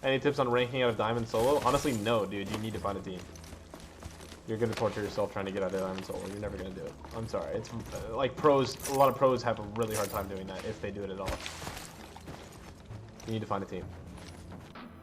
Any tips on ranking out of Diamond solo? Honestly, no, dude. You need to find a team. You're gonna torture yourself trying to get out of Diamond solo. You're never gonna do it. I'm sorry. It's like pros. A lot of pros have a really hard time doing that if they do it at all. You need to find a team.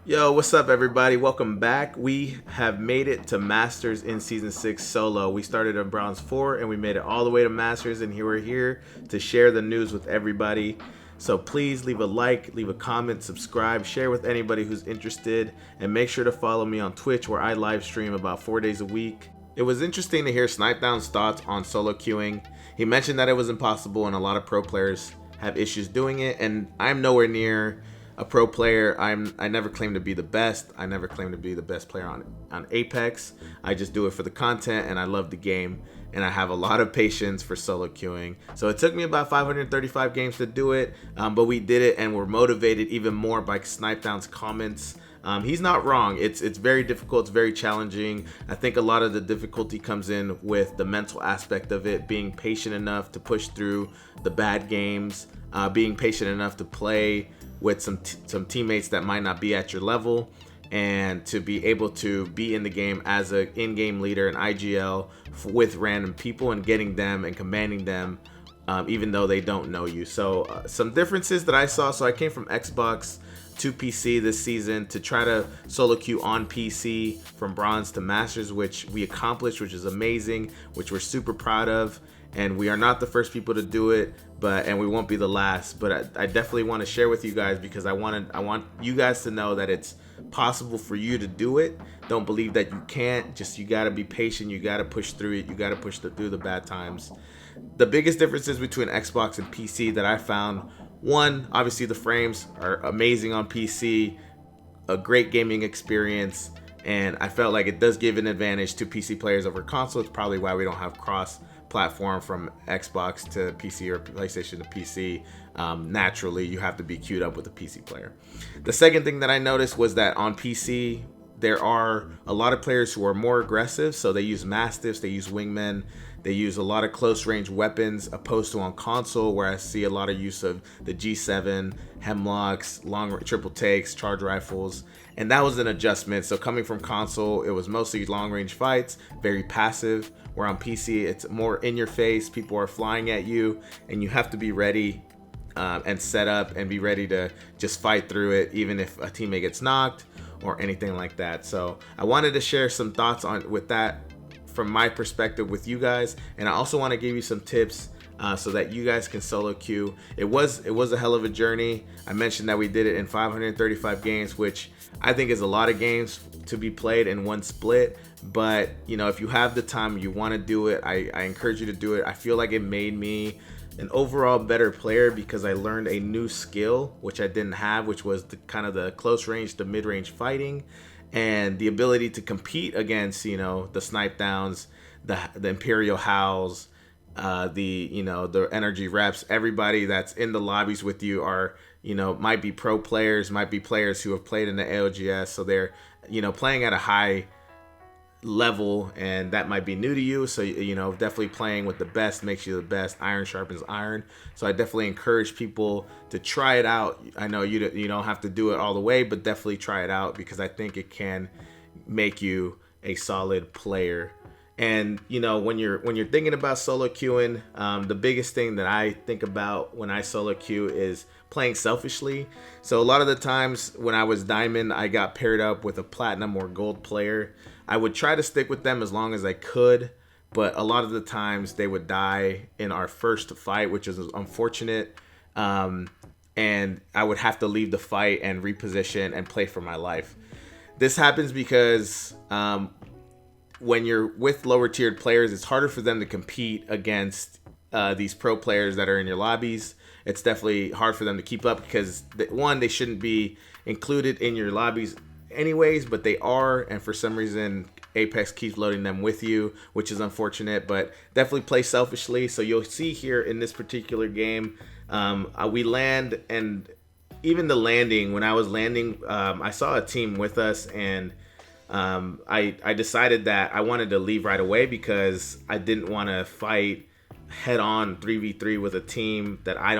Yo, what's up, everybody? Welcome back. We have made it to Masters in Season 6 solo. We started on Bronze 4 and we made it all the way to Masters, and here we're here to share the news with everybody. So please leave a like, leave a comment, subscribe, share with anybody who's interested, and make sure to follow me on Twitch where I live stream about 4 days a week. It was interesting to hear Snip3dwon's thoughts on solo queuing. He mentioned that it was impossible and a lot of pro players have issues doing it, and I'm nowhere near a pro player. I never claim to be the best. I never claim to be the best player on Apex. I just do it for the content and I love the game, and I have a lot of patience for solo queuing. So it took me about 535 games to do it, but we did it, and we're motivated even more by Snip3dwon's comments. He's not wrong. It's very difficult. It's very challenging. I think a lot of the difficulty comes in with the mental aspect of it, being patient enough to push through the bad games, being patient enough to play with some teammates that might not be at your level, and to be able to be in the game as an in-game leader in IGL with random people and getting them and commanding them, even though they don't know you. So some differences that I saw. So I came from Xbox to PC this season to try to solo queue on PC from Bronze to Masters, which we accomplished, which is amazing, which we're super proud of. And we are not the first people to do it, and we won't be the last. But I definitely want to share with you guys, because I want you guys to know that it's possible for you to do it. Don't believe that you can't. Just, you got to be patient. You got to push through it. You got to push through the bad times. The biggest differences between Xbox and PC that I found: one, obviously the frames are amazing on PC, a great gaming experience, and I felt like it does give an advantage to PC players over console. It's probably why we don't have cross-platform from Xbox to PC or PlayStation to PC. Naturally, you have to be queued up with a PC player. The second thing that I noticed was that on PC, there are a lot of players who are more aggressive, so they use Mastiffs, they use Wingmen, they use a lot of close range weapons, opposed to on console, where I see a lot of use of the G7, Hemlocks, long triple takes, charge rifles, and that was an adjustment. So coming from console, it was mostly long range fights, very passive, where on PC, it's more in your face, people are flying at you, and you have to be ready and set up and be ready to just fight through it, even if a teammate gets knocked or anything like that. So I wanted to share some thoughts with that from my perspective with you guys, and I also want to give you some tips so that you guys can solo queue. It was a hell of a journey. I mentioned that we did it in 535 games, which I think is a lot of games to be played in one split. But you know, if you have the time, you want to do it, I encourage you to do it. I feel like it made me an overall better player, because I learned a new skill which I didn't have, which was the kind of the close range to mid range fighting, and the ability to compete against, you know, the Snip3dwons, the Imperial Howls, the Energy Reps. Everybody that's in the lobbies with you are, you know, might be pro players, might be players who have played in the AOGS, so they're, you know, playing at a high level, and that might be new to you. So, you know, definitely playing with the best makes you the best. Iron sharpens iron. So I definitely encourage people to try it out. I know you don't have to do it all the way, but definitely try it out, because I think it can make you a solid player. And you know, when you're thinking about solo queuing, the biggest thing that I think about when I solo queue is playing selfishly. So a lot of the times when I was diamond, I got paired up with a platinum or gold player. I would try to stick with them as long as I could, but a lot of the times they would die in our first fight, which is unfortunate. And I would have to leave the fight and reposition and play for my life. This happens because when you're with lower tiered players, it's harder for them to compete against these pro players that are in your lobbies. It's definitely hard for them to keep up, because one, they shouldn't be included in your lobbies anyways, but they are, and for some reason Apex keeps loading them with you, which is unfortunate. But definitely play selfishly. So you'll see here in this particular game, we land, and even the landing, when I was landing, I saw a team with us, and I decided that I wanted to leave right away, because I didn't want to fight head on 3v3 with a team that I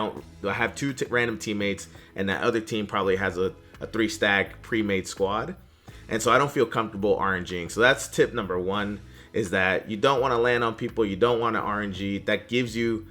have two random teammates, and that other team probably has a a 3-stack pre-made squad. And so I don't feel comfortable RNGing. So that's tip number 1, is that you don't want to land on people. You don't want to RNG. That gives you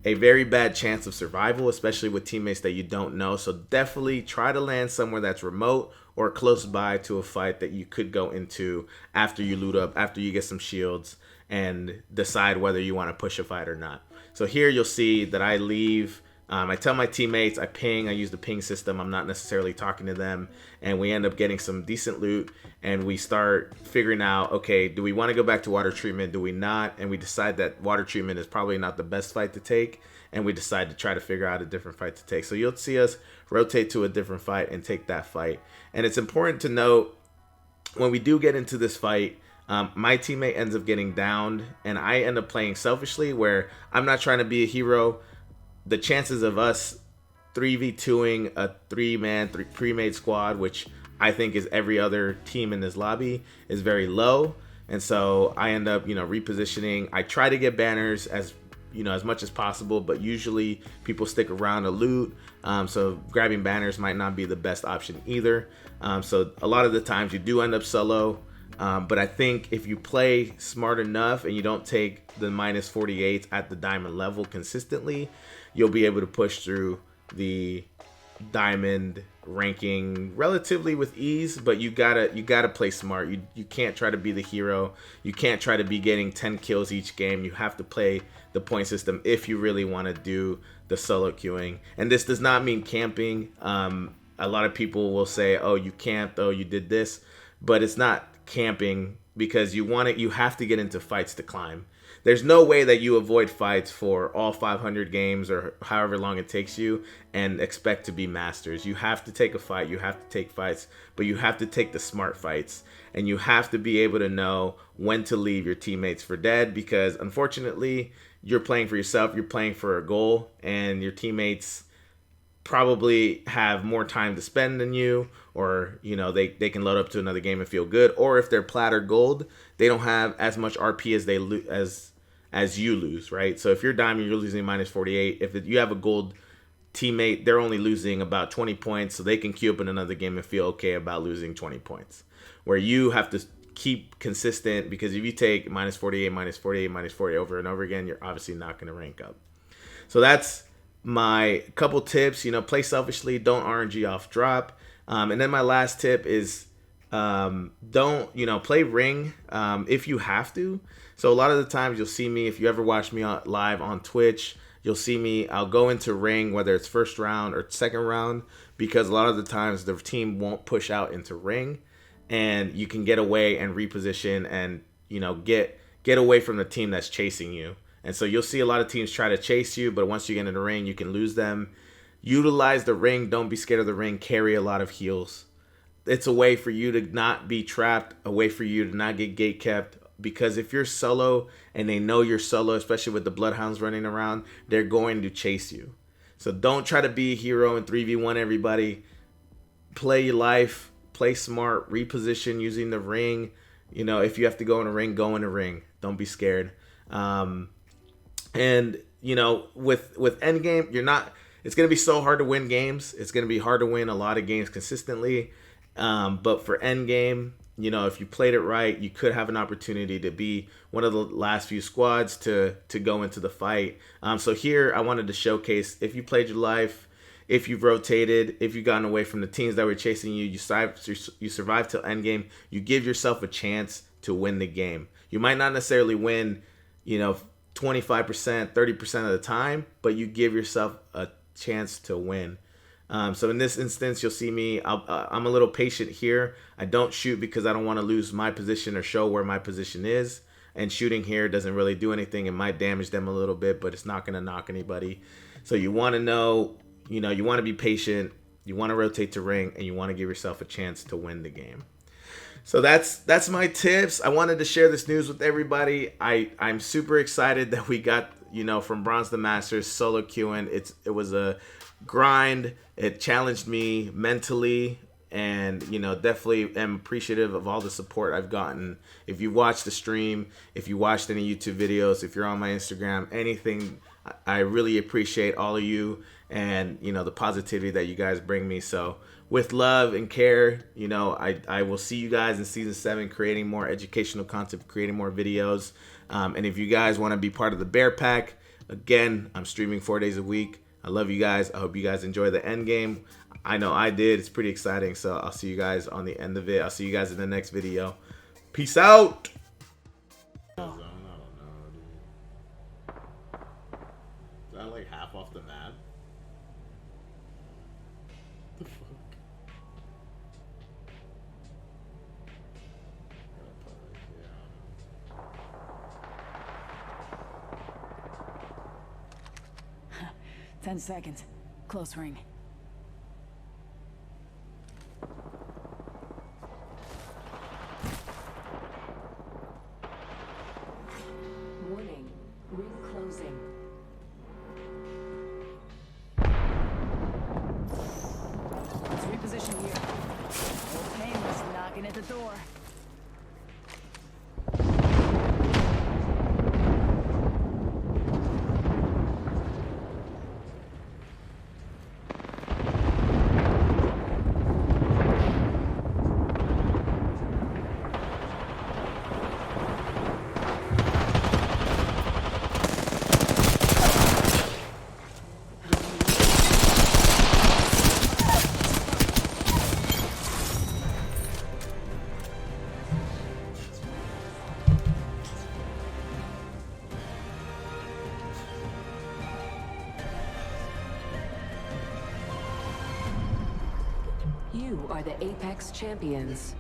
a very bad chance of survival, especially with teammates that you don't know. So definitely try to land somewhere that's remote or close by to a fight that you could go into after you loot up, after you get some shields, and decide whether you want to push a fight or not. So here you'll see that I leave. I tell my teammates, I ping, I use the ping system. I'm not necessarily talking to them. And we end up getting some decent loot. And we start figuring out, okay, do we want to go back to water treatment? Do we not? And we decide that water treatment is probably not the best fight to take. And we decide to try to figure out a different fight to take. So you'll see us rotate to a different fight and take that fight. And it's important to note, when we do get into this fight, my teammate ends up getting downed. And I end up playing selfishly, where I'm not trying to be a hero. The chances of us 3v2ing a 3-man pre-made squad, which I think is every other team in this lobby, is very low. And so I end up, repositioning. I try to get banners as much as possible, but usually people stick around to loot. So grabbing banners might not be the best option either. So a lot of the times you do end up solo. But I think if you play smart enough and you don't take the -48 at the diamond level consistently, you'll be able to push through the diamond ranking relatively with ease. But you gotta play smart. You can't try to be the hero. You can't try to be getting 10 kills each game. You have to play the point system if you really want to do the solo queuing. And this does not mean camping. A lot of people will say, oh, you camped, oh, you did this, but it's not camping, because you have to get into fights to climb. There's no way that you avoid fights for all 500 games or however long it takes you and expect to be masters. You have to take a fight, you have to take fights, but you have to take the smart fights, and you have to be able to know when to leave your teammates for dead, because unfortunately you're playing for yourself, you're playing for a goal, and your teammates probably have more time to spend than you, or they can load up to another game and feel good, or if they're plat or gold, they don't have as much RP as you lose, right? So if you're diamond, you're losing -48. If you have a gold teammate, they're only losing about 20 points, so they can queue up in another game and feel okay about losing 20 points, where you have to keep consistent, because if you take -48, -48, -48 over and over again, you're obviously not going to rank up. So that's my couple tips. Play selfishly, don't RNG off drop. And then my last tip is don't play ring if you have to. So a lot of the times you'll see me, if you ever watch me live on Twitch, you'll see me, I'll go into ring, whether it's first round or second round, because a lot of the times the team won't push out into ring, and you can get away and reposition and get away from the team that's chasing you. And so you'll see a lot of teams try to chase you, but once you get in the ring, you can lose them. Utilize the ring. Don't be scared of the ring. Carry a lot of heals. It's a way for you to not be trapped, a way for you to not get gate kept. Because if you're solo and they know you're solo, especially with the bloodhounds running around, they're going to chase you. So don't try to be a hero and 3v1 everybody. Play your life. Play smart. Reposition using the ring. If you have to go in a ring, go in a ring. Don't be scared. And with Endgame, it's going to be so hard to win games. It's going to be hard to win a lot of games consistently. But for Endgame, if you played it right, you could have an opportunity to be one of the last few squads to go into the fight. So here I wanted to showcase, if you played your life, if you've rotated, if you've gotten away from the teams that were chasing you, you survived till Endgame, you give yourself a chance to win the game. You might not necessarily win, 25%, 30% of the time, but you give yourself a chance to win. So in this instance, you'll see me, I'm a little patient here. I don't shoot because I don't want to lose my position or show where my position is. And shooting here doesn't really do anything. It might damage them a little bit, but it's not going to knock anybody. So you want to know, you want to be patient. You want to rotate to ring, and you want to give yourself a chance to win the game. So that's my tips. I wanted to share this news with everybody. I'm super excited that we got, from bronze to masters, solo queuing. It was a grind. It challenged me mentally, and definitely am appreciative of all the support I've gotten. If you watched the stream, if you watched any YouTube videos, if you're on my Instagram, anything, I really appreciate all of you and the positivity that you guys bring me. So with love and care. You know, I will see you guys in season 7 creating more educational content, creating more videos. And if you guys want to be part of the Bear Pack, again, I'm streaming 4 days a week. I love you guys. I hope you guys enjoy the Endgame. I know I did. It's pretty exciting. So I'll see you guys on the end of it. I'll see you guys in the next video. Peace out. I don't know, dude. Is that like half off the map? What the fuck? 10 seconds. Close ring. Warning. Ring closing. Let's reposition here. Old Painless knocking at the door. You are the Apex Champions.